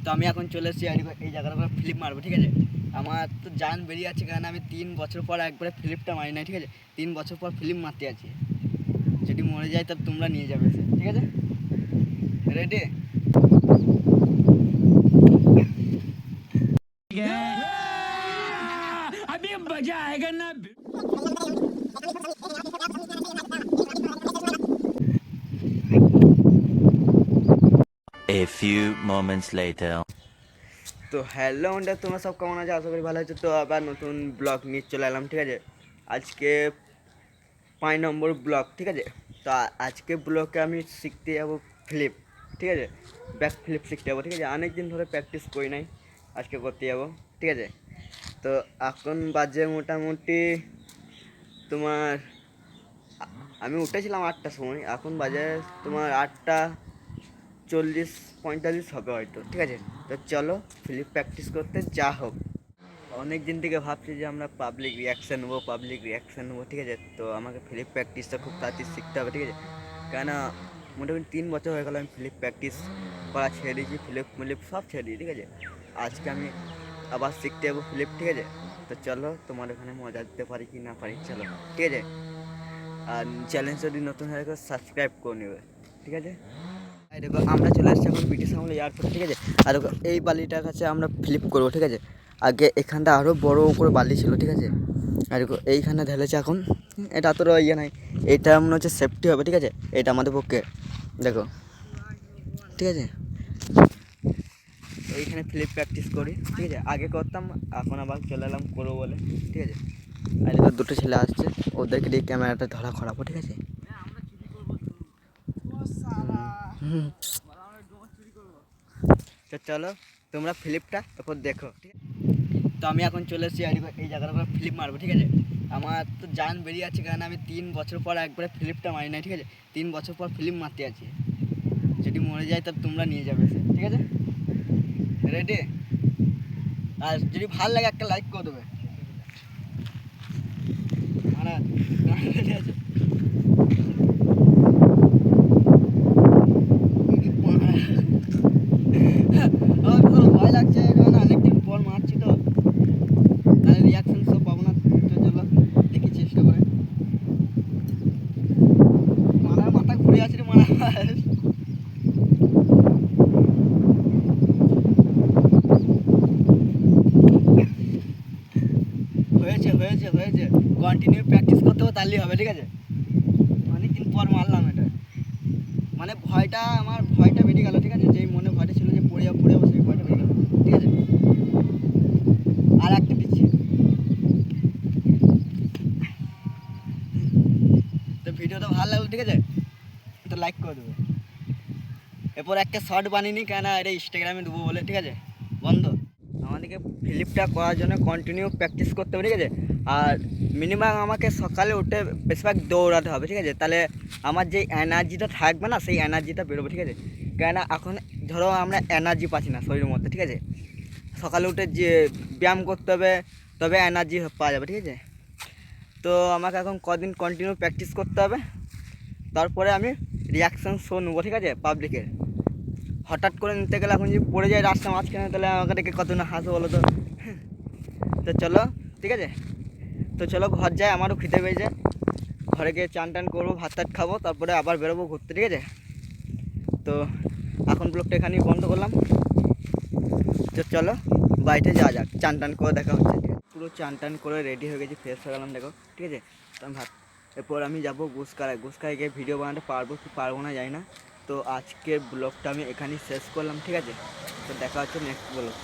তো আমি এখন চলে এসেছি এই জায়গাটা করে ফ্লিপ মারবো, ঠিক আছে। আমার তো জান বেরিয়ে আছে, কারণ আমি 3 বছর পর একবারে ফ্লিপটা মারি না, ঠিক আছে। 3 বছর পর ফিল্ম মারতে আছি, যদি মরে যায় তবে তোমরা নিয়ে যাবে সে, ঠিক আছে। রেডি? अभी मजा आएगा ना। A few moments later. তো হ্যালো বন্ধুরা, তোমরা সব কেমন আছো? আশা করি ভালো আছো। তো আবার নতুন ব্লগ নিয়ে চলে এলাম, ঠিক আছে। আজকে 5 নম্বর ব্লগ, ঠিক আছে। তো আজকে ব্লগে আমি শিখতে যাবো ফ্লিপ, ঠিক আছে। ব্যাক ফ্লিপ শিখতে যাবো, ঠিক আছে। অনেক দিন ধরে প্র্যাকটিস করি নাই, আজকে করতে যাবো, ঠিক আছে। তো এখন বাজে মোটামুটি তোমার, আমি উঠেছিলাম 8টার সময়, এখন বাজে তোমার 8:40-45 হবে হয়তো, ঠিক আছে। তো চলো ফ্লিপ প্র্যাকটিস করতে যা হোক। অনেক দিন থেকে ভাবছি যে আমরা পাবলিক রিয়াকশান নেবো, ঠিক আছে। তো আমাকে ফ্লিপ প্র্যাকটিসটা খুব তাড়াতাড়ি শিখতে হবে, ঠিক আছে। কেন মোটামুটি 3 বছর হয়ে গেল আমি ফ্লিপ প্র্যাকটিস করা ছেড়ে দিয়েছি, ফ্লিপ সব ছেড়ে দিই, ঠিক আছে। আজকে আমি আবার শিখতে যাবো ফ্লিপ, ঠিক আছে। তো চলো তোমার ওখানে মজা দিতে পারি কি না পারি, চলো, ঠিক আছে। আর চ্যালেঞ্জ যদি নতুন হয়ে গেলে সাবস্ক্রাইব করে নেবে, ঠিক আছে। আর দেখো আমরা চলে আসছি এখন ব্রিটিশ আমলে এয়ারপোর্ট, ঠিক আছে। আর দেখো এই বালিটার কাছে আমরা ফ্লিপ করবো, ঠিক আছে। আগে এখানটা আরও বড় করে বালি ছিল, ঠিক আছে। আর দেখো এইখানে ঢেলেছে এখন, এটা অতটা ইয়ে নাই, এটা মনে হচ্ছে সেফটি হবে, ঠিক আছে। এটা আমাদের পক্ষে, দেখো, ঠিক আছে। এইখানে ফ্লিপ প্র্যাকটিস করি, ঠিক আছে। আগে করতাম, এখন আবার চলে এলাম করবো বলে, ঠিক আছে। আর দেখো দুটো ছেলে আসছে, ওদেরকে দিয়ে ক্যামেরাটা ধরা করাবো, ঠিক আছে। তো চলো তোমরা ফ্লিপটা তারপর দেখো, ঠিক আছে। তো আমি এখন চলে এসেছি এই জায়গাটা করে ফ্লিপ মারবো, ঠিক আছে। আমার তো জান বেরিয়ে আছে, কারণ আমি 3 বছর পর একবারে ফ্লিপটা মারি না, ঠিক আছে। 3 বছর পর ফিল্ম মারতে আছি, যদি মরে যায় তবে তোমরা নিয়ে যাবে সে, ঠিক আছে। রেডি? আর যদি ভালো লাগে একটা লাইক করে দেবে, মানে আছে। আমার তো ভয় লাগছে, কারণ অনেকদিন পর মারছি তো, তাহলে রিয়াকশন সব পাবো না। তো চলো দেখি চেষ্টা করে। মারার মাথা ঘুরে আছে রে, মারা হয়েছে কন্টিনিউ প্র্যাকটিস করতে হবে, তাহলেই হবে, ঠিক আছে। অনেকদিন পর মারলাম এটা, মানে আমার ভয়টা বেরিয়ে গেল, ঠিক আছে। যেই মনে ভয়টা ছিল যে পড়ে যাবো সেই ভয়টা বেরিয়ে গেল, ঠিক আছে। আর একটা দিচ্ছি। তো ভিডিওটা ভালো লাগলো, ঠিক আছে, তো লাইক করে দেবে। এরপর একটা শর্ট বানিয়ে নিই, কেন এটা ইনস্টাগ্রামে দেবো বলে, ঠিক আছে। বন্ধ। আমাদেরকে ফ্লিপটা করার জন্য কন্টিনিউ প্র্যাকটিস করতে হবে, ঠিক আছে। আর মিনিমাম আমাকে সকালে উঠে বেশিরভাগ দৌড়াতে হবে, ঠিক আছে। তাহলে আমার যে এনার্জিটা থাকবে না, সেই এনার্জিটা বেরোবে, ঠিক আছে। কেন এখন ধরো আমরা এনার্জি পাচ্ছি না শরীরের মধ্যে, ঠিক আছে। সকালে উঠে যে ব্যায়াম করতে হবে, তবে এনার্জি পাওয়া যাবে, ঠিক আছে। তো আমাকে এখন কদিন কন্টিনিউ প্র্যাকটিস করতে হবে, তারপরে আমি রিয়াকশান শো নেবো, ঠিক আছে, পাবলিকের। হঠাৎ করে নিতে গেলে এখন যদি পড়ে যায় রাস্তা মাঝখানে, তাহলে আমাকে দেখে কত না হাসো বলো তো। তো চলো, ঠিক আছে। তো চলো ঘর যাই, আমারও খিদে পেয়েছে। ঘরে গিয়ে চান টান করবো, ভাত টাত খাবো, তারপরে আবার বেরোবো ঘুরতে, ঠিক আছে। তো এখন ব্লগটা এখানেই বন্ধ করলাম। তো চলো বাড়িতে যাওয়া যাক, চান টান করে দেখা হচ্ছে। পুরো চান টান করে রেডি হয়ে গেছি, ফ্রেশ হয়ে গেলাম, দেখো, ঠিক আছে। তো আমি এরপর আমি যাবো গুসকায় গিয়ে ভিডিও বানাতে পারবো কি পারবো না জানি না। তো আজকের ব্লগটা আমি এখানেই শেষ করলাম, ঠিক আছে। তো দেখা হচ্ছে নেক্সট ব্লগ।